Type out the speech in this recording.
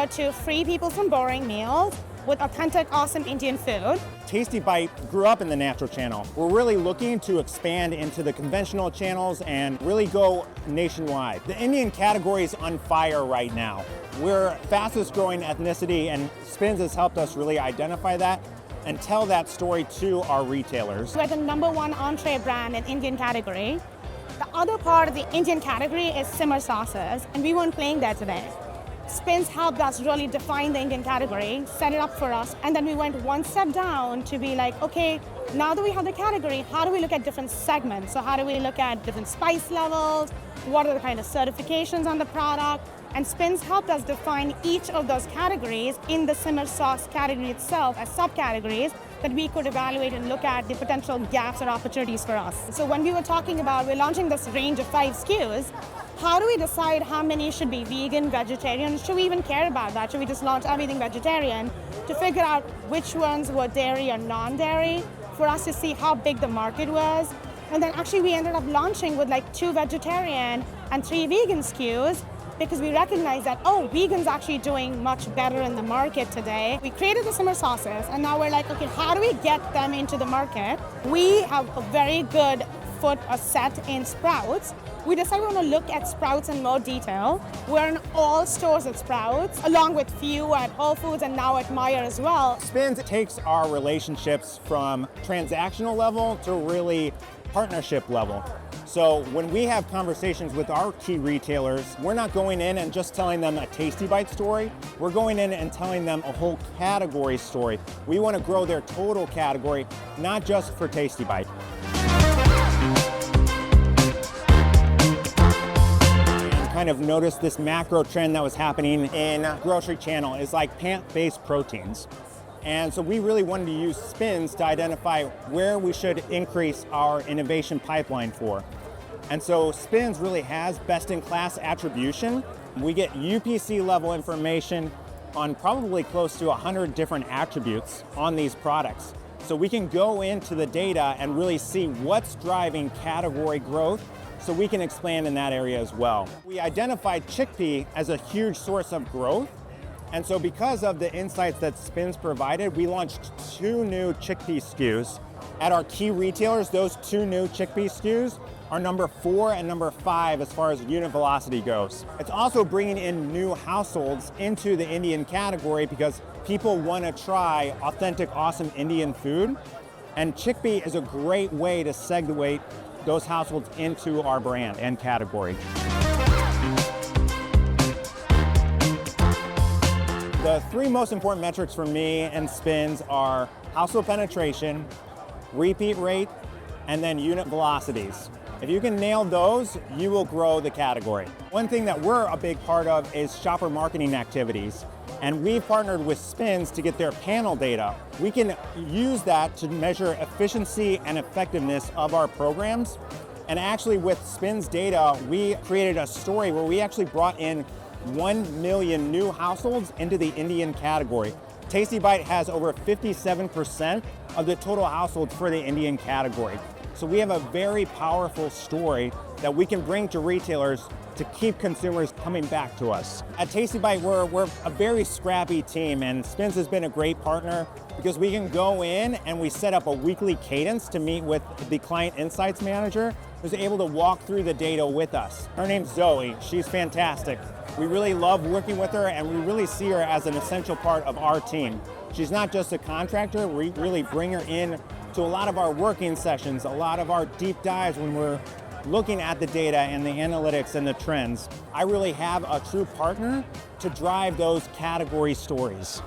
to free people from boring meals with authentic, awesome Indian food. Tasty Bite grew up in the natural channel. We're really looking to expand into the conventional channels and really go nationwide. The Indian category is on fire right now. We're fastest growing ethnicity, and Spins has helped us really identify that and tell that story to our retailers. We're the #1 entree brand in Indian category. The other part of the Indian category is simmer sauces, and we weren't playing there today. Spins helped us really define the Indian category, set it up for us, and then we went one step down to be like, okay, now that we have the category, how do we look at different segments? So how do we look at different spice levels? What are the kind of certifications on the product? And Spins helped us define each of those categories in the simmer sauce category itself as subcategories that we could evaluate and look at the potential gaps or opportunities for us. So when we were talking about, we're launching this range of 5 SKUs, how do we decide how many should be vegan, vegetarian? Should we even care about that? Should we just launch everything vegetarian to figure out which ones were dairy or non-dairy for us to see how big the market was? And then actually we ended up launching with like 2 vegetarian and 3 vegan SKUs because we recognized that, oh, vegans actually doing much better in the market today. We created the simmer sauces, and now we're like, okay, how do we get them into the market? We have a very good foot or set in Sprouts. We decided we want to look at Sprouts in more detail. We're in all stores at Sprouts, along with few at Whole Foods and now at Meijer as well. Spins takes our relationships from transactional level to really partnership level. So when we have conversations with our key retailers, we're not going in and just telling them a Tasty Bite story. We're going in and telling them a whole category story. We want to grow their total category, not just for Tasty Bite. Kind of noticed this macro trend that was happening in grocery channel is like plant-based proteins. And so we really wanted to use Spins to identify where we should increase our innovation pipeline for. And so Spins really has best-in-class attribution. We get UPC level information on probably close to 100 different attributes on these products. So we can go into the data and really see what's driving category growth, so we can expand in that area as well. We identified chickpea as a huge source of growth. And so because of the insights that Spins provided, we launched 2 new chickpea SKUs. At our key retailers, those 2 new chickpea SKUs are number 4 and number 5 as far as unit velocity goes. It's also bringing in new households into the Indian category because people want to try authentic, awesome Indian food. And chickpea is a great way to segue those households into our brand and category. The 3 most important metrics for me and Spins are household penetration, repeat rate, and then unit velocities. If you can nail those, you will grow the category. One thing that we're a big part of is shopper marketing activities. And we've partnered with Spins to get their panel data. We can use that to measure efficiency and effectiveness of our programs. And actually with Spins data, we created a story where we actually brought in 1 million new households into the Indian category. Tasty Bite has over 57% of the total households for the Indian category. So we have a very powerful story that we can bring to retailers to keep consumers coming back to us. At Tasty Bite, we're a very scrappy team, and Spins has been a great partner because we can go in and we set up a weekly cadence to meet with the client insights manager who's able to walk through the data with us. Her name's Zoe. She's fantastic. We really love working with her, and we really see her as an essential part of our team. She's not just a contractor. We really bring her in to a lot of our working sessions, a lot of our deep dives when we're looking at the data and the analytics and the trends. I really have a true partner to drive those category stories.